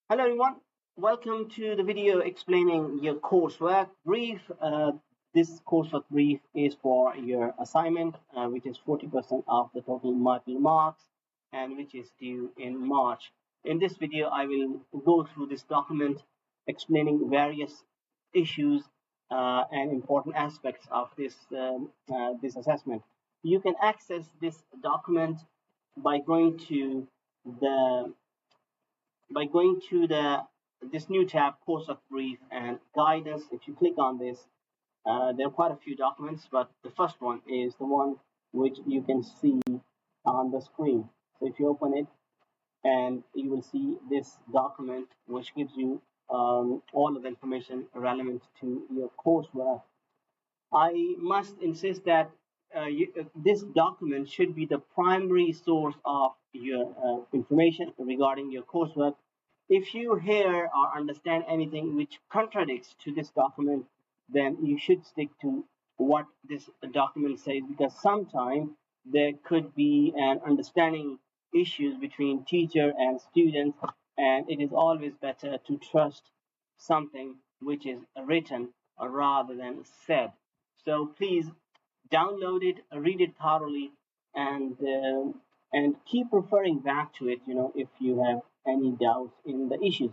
Hello everyone, welcome to the video explaining your coursework brief. This coursework brief is for your assignment, which is 40% of the total module marks and which is due in March. In this video, I will go through this document explaining various issues and important aspects of this assessment. You can access this document by going to the the this new tab, coursework brief and guidance. If you click on this, there are quite a few documents, but the first one is the one which you can see on the screen. So if you open it, and you will see this document which gives you all of the information relevant to your coursework. I must insist that this document should be the primary source of your information regarding your coursework. If you hear or understand anything which contradicts to this document, then you should stick to what this document says, because sometimes there could be an understanding issues between teacher and students, and it is always better to trust something which is written rather than said. So please download it, read it thoroughly, and keep referring back to it. If you have any doubts in the issues.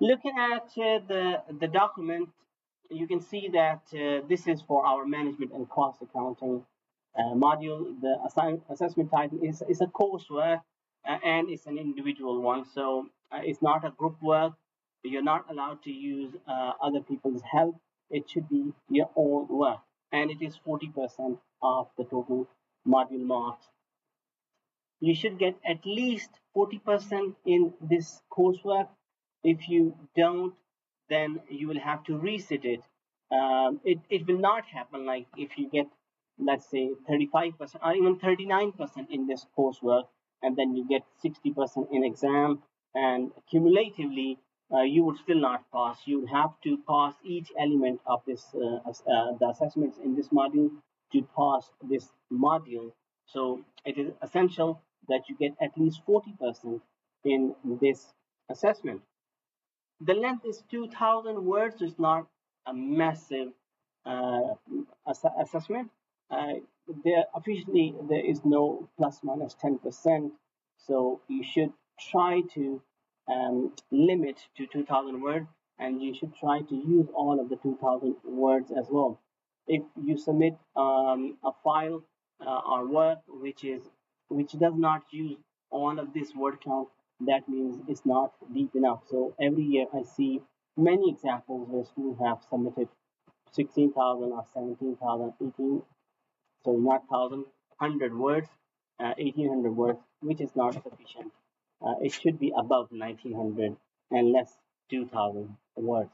Looking at the document, you can see that this is for our management and cost accounting module. The assessment title is a coursework, and it's an individual one, so it's not a group work. You're not allowed to use other people's help. It should be your own work, and it is 40% of the total module marks. You should get at least 40% in this coursework. If you don't, then you will have to resit it. It will not happen like if you get, let's say, 35% or even 39% in this coursework, and then you get 60% in exam, and cumulatively you would still not pass. You would have to pass each element of the assessments in this module to pass this module. So it is essential that you get at least 40% in this assessment. The length is 2,000 words, so it's not a massive uh, assessment. There is no plus minus 10%, so you should try to limit to 2,000 words, and you should try to use all of the 2,000 words as well. If you submit a file or work which does not use all of this word count, that means it's not deep enough. So every year I see many examples where students have submitted 16,000 or 17,000, 18, so not 1,000 words, 1,800 words, which is not sufficient. It should be above 1,900 and less 2,000 words.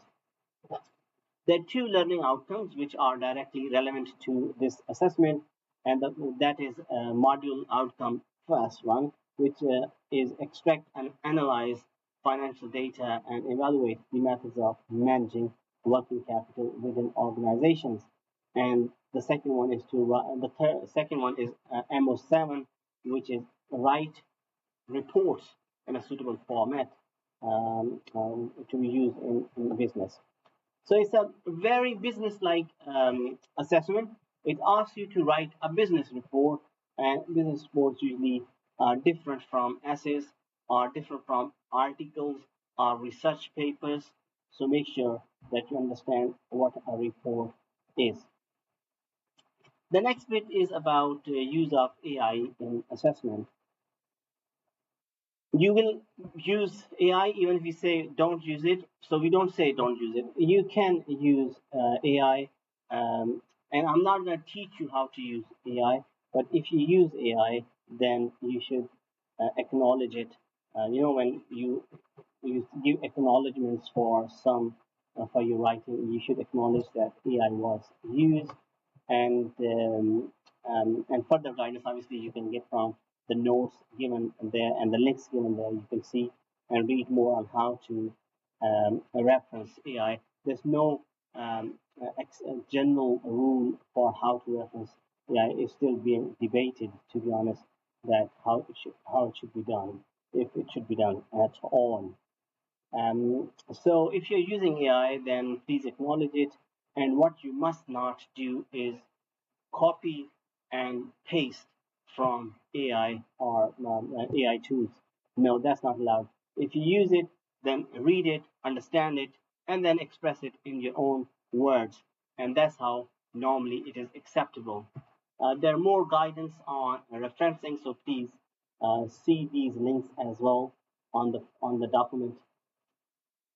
There are two learning outcomes which are directly relevant to this assessment, and that is module outcome first one, which is extract and analyze financial data and evaluate the methods of managing working capital within organizations. And the second one is second one is MO7, which is write reports in a suitable format to be used in business. So it's a very business-like assessment. It asks you to write a business report, and business reports usually are different from essays, or different from articles or research papers. So make sure that you understand what a report is. The next bit is about use of AI in assessment. You will use AI even if you say don't use it. So we don't say don't use it. You can use AI, and I'm not going to teach you how to use AI. But if you use AI, then you should acknowledge it. When you give acknowledgements for for your writing, you should acknowledge that AI was used, and further guidance obviously you can get from the notes given there and the links given there. You can see and read more on how to reference AI. There's no general rule for how to reference AI. It's still being debated, to be honest, that how it should be done, if it should be done at all. So if you're using AI, then please acknowledge it. And what you must not do is copy and paste from AI or AI tools. No, that's not allowed. If you use it, then read it, understand it, and then express it in your own words. And that's how normally it is acceptable. There are more guidance on referencing, so please see these links as well on the document.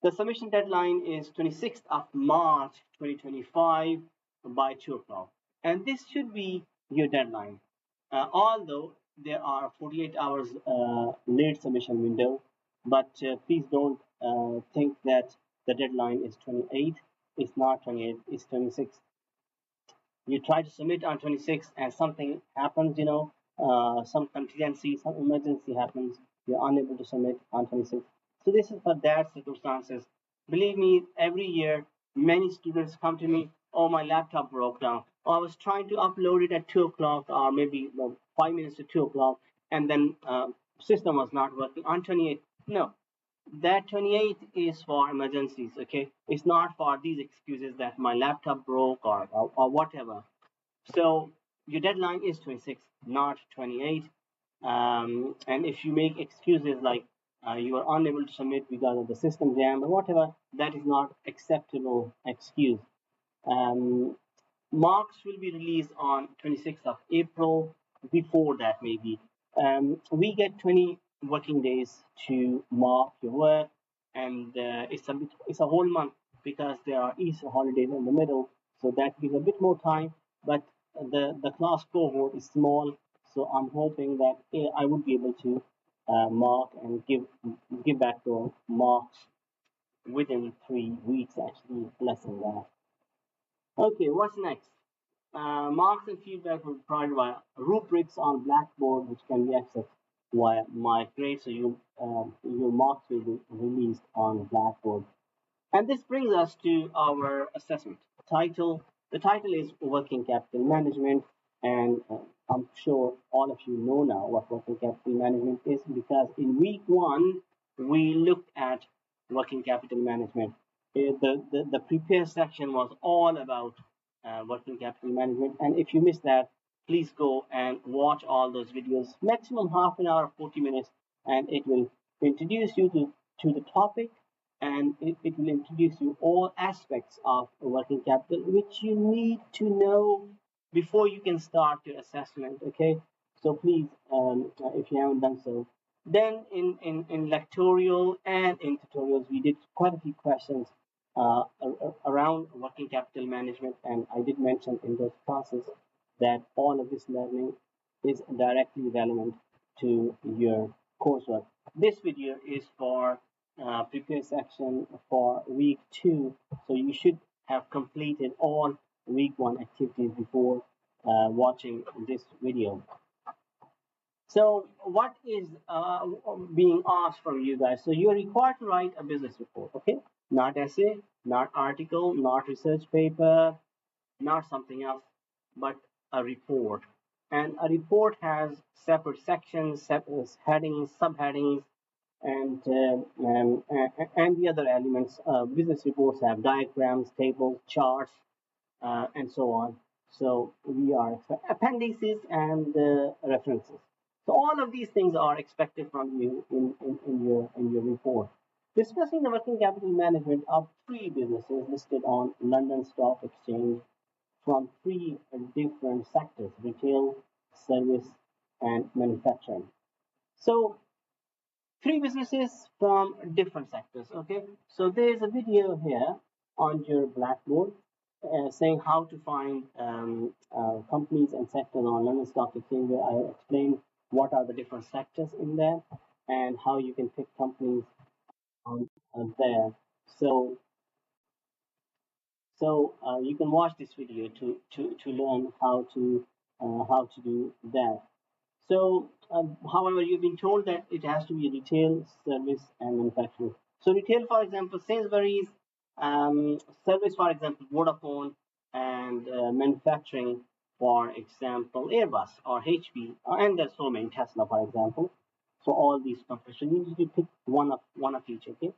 The submission deadline is 26th of March 2025 by 2 o'clock. And this should be your deadline. Although there are 48 hours late submission window, but please don't think that the deadline is 28. It's not 28, it's 26. You try to submit on 26 and something happens, some contingency, some emergency happens, you're unable to submit on 26. So this is for that circumstances. Believe me, every year many students come to me, oh, my laptop broke down, or I was trying to upload it at 2 o'clock or maybe 5 minutes to 2 o'clock, and then system was not working on 28. No, that 28 is for emergencies, okay? It's not for these excuses that my laptop broke or whatever. So your deadline is 26, not 28. And if you make excuses like you are unable to submit because of the system jam or whatever, that is not acceptable excuse. Um, Marks will be released on 26th of April. Before that, maybe. We get 20 working days to mark your work, and it's a whole month because there are Easter holidays in the middle, so that gives a bit more time. But the class cohort is small, so I'm hoping that I would be able to mark and give back the marks within 3 weeks, actually less than that. Okay, what's next? Marks and feedback will be provided via rubrics on Blackboard, which can be accessed via My Grade. So your marks will be released on Blackboard. And this brings us to our assessment title. The title is Working Capital Management, and I'm sure all of you know now what working capital management is, because in week 1 we looked at working capital management. The prepared section was all about working capital management, and if you missed that, please go and watch all those videos, maximum half an hour, 40 minutes, and it will introduce you to the topic, and it will introduce you all aspects of working capital which you need to know before you can start your assessment. Okay, so please, if you haven't done so, then in lectorial and in tutorials we did quite a few questions around working capital management, and I did mention in those classes that all of this learning is directly relevant to your coursework. This video is for prepare section for week 2, so you should have completed all week 1 activities before watching this video. So what is being asked from you guys? So you're required to write a business report, okay? Not essay, not article, not research paper, not something else, but a report. And a report has separate sections, separate headings, subheadings, and the other elements. Business reports have diagrams, tables, charts, and so on. So we are appendices and references. So all of these things are expected from you in your report. Discussing the working capital management of 3 businesses listed on London Stock Exchange from 3 different sectors: retail, service, and manufacturing. So 3 businesses from different sectors. Okay, so there's a video here on your Blackboard saying how to find companies and sectors on London Stock Exchange, where I explain what are the different sectors in there and how you can pick companies on there. So you can watch this video to learn how to do that. So, however, you've been told that it has to be retail, service, and manufacturing. So, retail, for example, Sainsbury's, service, for example, Vodafone, and manufacturing, for example, Airbus or HP, and there's so many, Tesla, for example. So, all these companies. So, you need to pick one of each. Okay.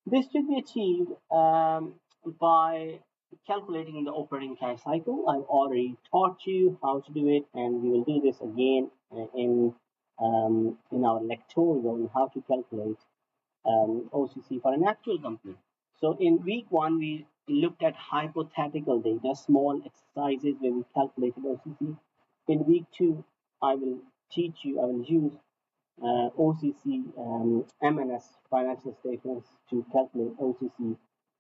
This should be achieved by calculating the operating cash cycle. I've already taught you how to do it, and we will do this again in our lectorial on how to calculate OCC for an actual company. So in week one, we looked at hypothetical data, small exercises where we calculated OCC. In week two, I will I will use OCC MNS financial statements to calculate OCC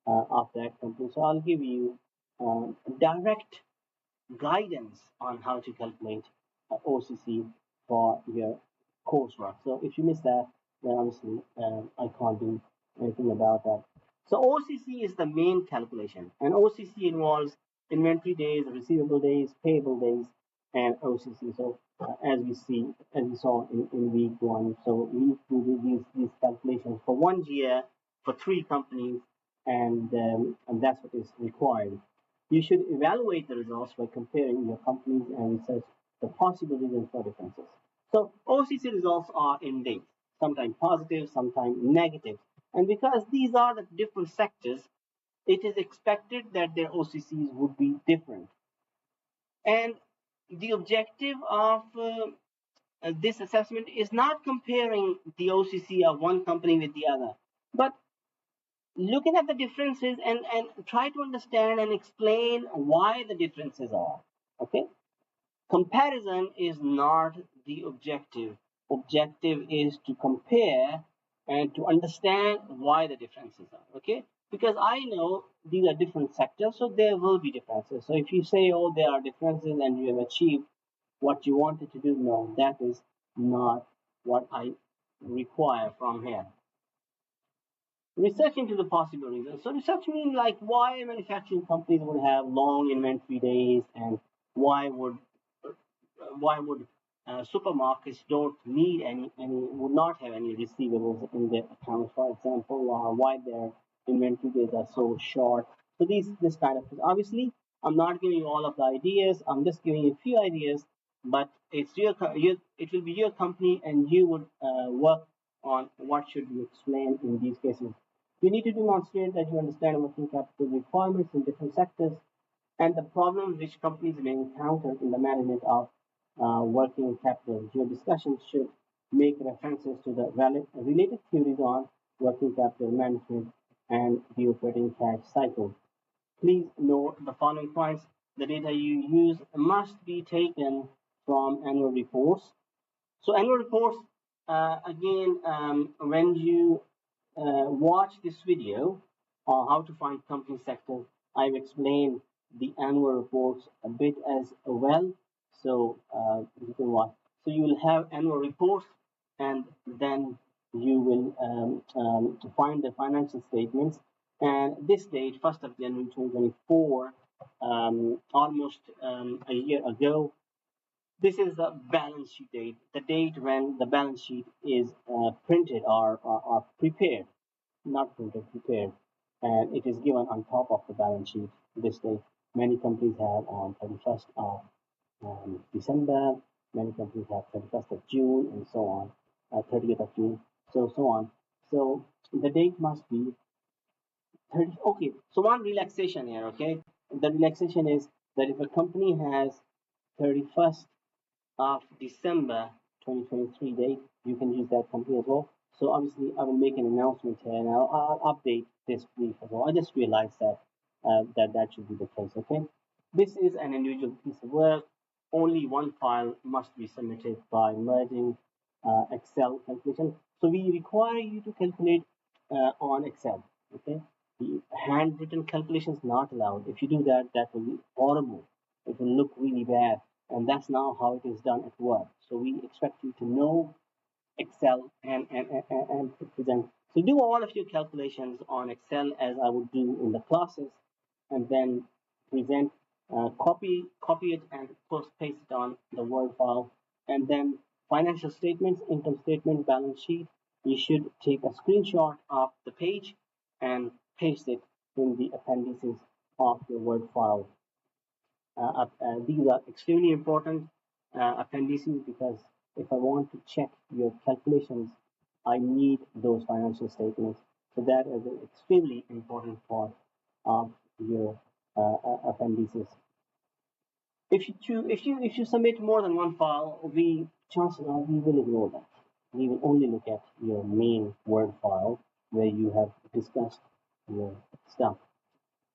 of that company. So I'll give you direct guidance on how to calculate OCC for your coursework. So if you miss that, then obviously I can't do anything about that. So OCC is the main calculation, and OCC involves inventory days, receivable days, payable days, and OCC. So as we saw in week one, so we need to do these calculations for 1 year for 3 companies, and that's what is required. You should evaluate the results by comparing your companies and research the possible reasons for differences. So OCC results are in dates, sometimes positive, sometimes negative. And because these are the different sectors, it is expected that their OCCs would be different. And the objective of this assessment is not comparing the OCC of one company with the other, but looking at the differences and try to understand and explain why the differences are. Okay? Comparison is not the objective. Objective is to compare and to understand why the differences are. Okay? Because I know these are different sectors, so there will be differences. So if you say, oh, there are differences and you have achieved what you wanted to do, no, that is not what I require from here. Research into the possible reasons. So research means like why manufacturing companies would have long inventory days, and why would supermarkets don't need any would not have any receivables in their accounts, for example, or why their inventory days are so short. So this kind of thing. Obviously, I'm not giving you all of the ideas. I'm just giving you a few ideas, but it's it will be your company, and you would work on what should be explained in these cases. You need to demonstrate that you understand working capital requirements in different sectors and the problems which companies may encounter in the management of working capital. Your discussion should make references to the related theories on working capital management and the operating cash cycle. Please note the following points. The data you use must be taken from annual reports. So annual reports, again, when you watch this video on how to find company sector, I've explained the annual reports a bit as well. So you can watch. So you will have annual reports, and then you will find the financial statements. And this date, 1st of January 2024, almost a year ago, this is the balance sheet date, the date when the balance sheet is printed or prepared, not printed, prepared, and it is given on top of the balance sheet this date. Many companies have on 31st of December, many companies have 31st of June, and so on, 30th of June, so on. So the date must be 30. Okay, so one relaxation here, okay? The relaxation is that if a company has 31st of December 2023 date, you can use that company as well. So obviously, I will make an announcement here, and I'll update this brief as well. I just realized that that should be the case. Okay, this is an individual piece of work. Only one file must be submitted by merging Excel calculation. So we require you to calculate on Excel. Okay, the handwritten calculations not allowed. If you do that, that will be horrible. It will look really bad, and that's now how it is done at work. So we expect you to know Excel and present. So do all of your calculations on Excel as I would do in the classes, and then present, copy it, and of course paste it on the Word file. And then financial statements, income statement, balance sheet. You should take a screenshot of the page and paste it in the appendices of your Word file. These are extremely important appendices, because if I want to check your calculations, I need those financial statements. So that is an extremely important part of your appendices. If you submit more than one file, chances are we will ignore that. We will only look at your main Word file where you have discussed your stuff.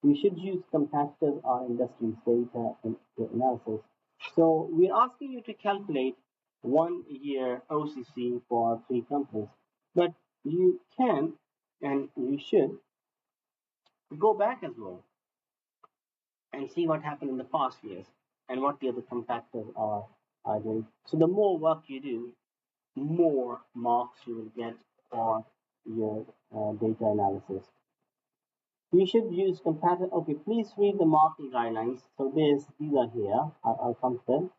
We should use competitors or industry's data in your analysis. So we're asking you to calculate 1 year OCC for 3 companies, but you can and you should go back as well and see what happened in the past years and what the other competitors are doing. So the more work you do, more marks you will get for your data analysis. You should use comparative. Okay, please read the marking guidelines. So these are here. I'll come to them.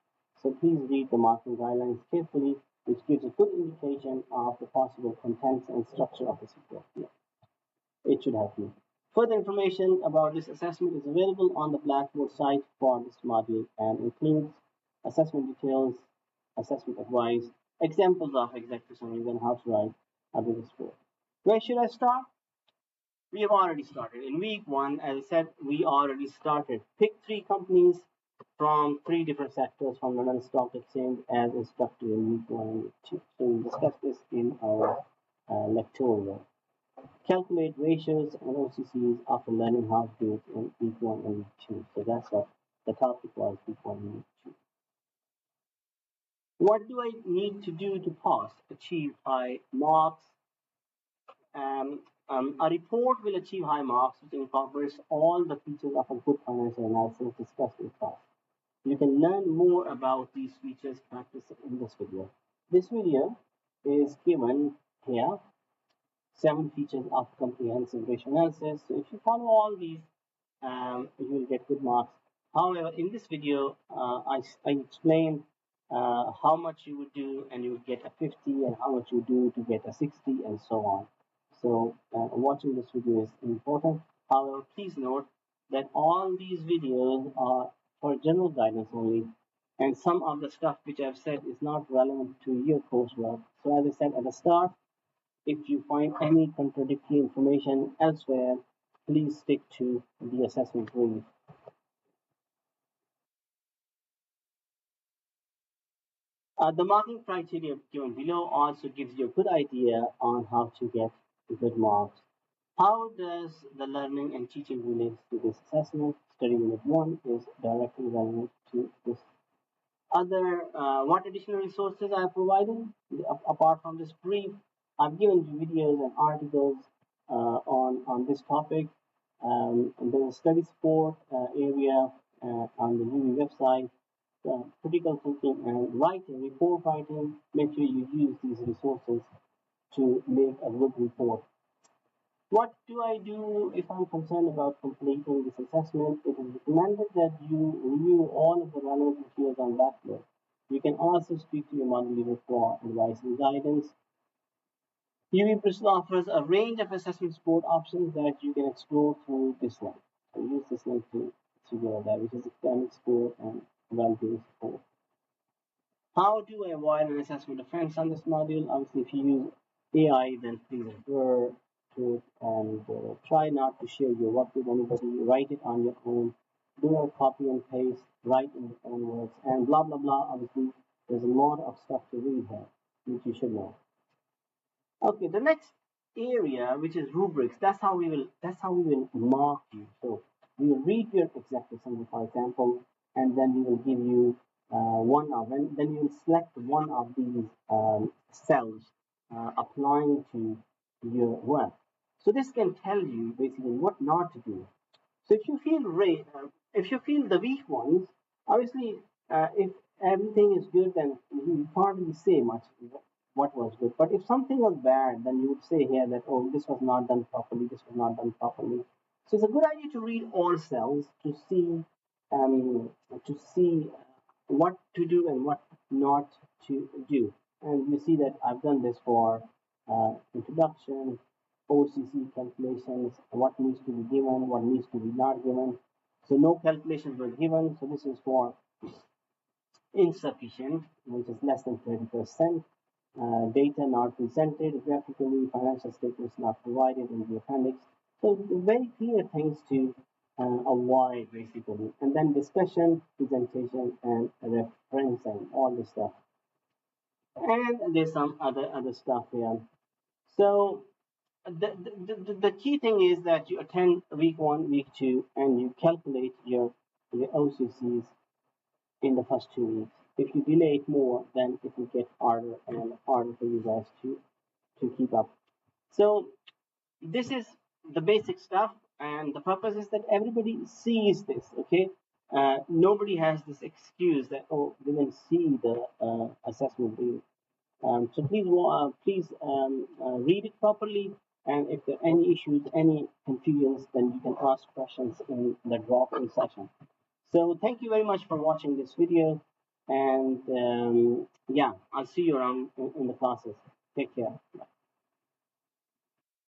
So please read the marking guidelines carefully, which gives a good indication of the possible contents and structure of the report. Yeah, it should help you. Further information about this assessment is available on the Blackboard site for this module and includes assessment details, assessment advice, examples of executive summaries, and how to write a business report. Where should I start? We have already started. In week 1, as I said, we already started. Pick 3 companies from 3 different sectors from London Stock Exchange as instructed in week 1 and week 2. So we discussed this in our lectorial. Calculate ratios and OCCs after learning how to do it in week 1 and week 2. So that's what the topic was, week 1 and week 2. What do I need to do to pass, achieve high marks? A report will achieve high marks which incorporates all the features of a good financial analysis discussed in class. You can learn more about these features practiced in this video. This video is given here, 7 features of comprehensive ratio analysis. So if you follow all these, you will get good marks. However, in this video, I explained how much you would do and you would get a 50 and how much you do to get a 60 and so on. So watching this video is important. However, please note that all these videos are for general guidance only, and some of the stuff which I've said is not relevant to your coursework. So as I said at the start, if you find any contradictory information elsewhere, please stick to the assessment brief. The marking criteria given below also gives you a good idea on how to get good marks. How does the learning and teaching relate to this assessment? Study unit 1 is directly relevant to this. What additional resources I have provided? Apart from this brief, I've given you videos and articles on this topic. There's a study support area on the UV website. Critical thinking and writing, report writing, make sure you use these resources to make a good report. What do I do if I'm concerned about completing this assessment? It is recommended that you review all of the relevant materials on Blackboard. You can also speak to your model leader for advice and guidance. UV Bristol offers a range of assessment support options that you can explore through this link. So use this link to figure that, which is academic support and well-being support. How do I avoid an assessment offense on this module? Obviously, if you use AI, then please refer to it and try not to share your work with anybody. Write it on your own. Do not copy and paste. Write in your own words and blah blah blah. Obviously, there's a lot of stuff to read here, which you should know. Okay, the next area, which is rubrics, that's how we will mark you. So we will read your executive summary, for example, and then we will give you then you will select one of these cells applying to your work. So this can tell you basically what not to do. So if you feel the weak ones, obviously if everything is good, then you can't really say much what was good. But if something was bad, then you would say here that, oh, this was not done properly, this was not done properly. So it's a good idea to read all cells to see what to do and what not to do. And you see that I've done this for introduction, OCC calculations, what needs to be given, what needs to be not given. So no calculations were given. So this is for insufficient, which is less than 30%. data not presented graphically, financial statements not provided in the appendix. So very clear things to avoid basically. And then discussion, presentation, and referencing, all this stuff. And there's some other stuff here. So the key thing is that you attend week 1, week 2, and you calculate your OCCs in the first 2 weeks. If you delay it more, then it will get harder and harder for you guys to keep up. So this is the basic stuff, and the purpose is that everybody sees this. Okay, nobody has this excuse that didn't see the assessment brief. So please read it properly, and if there are any issues, any confusions, then you can ask questions in the drop-in session. So thank you very much for watching this video, and yeah, I'll see you around in the classes. Take care.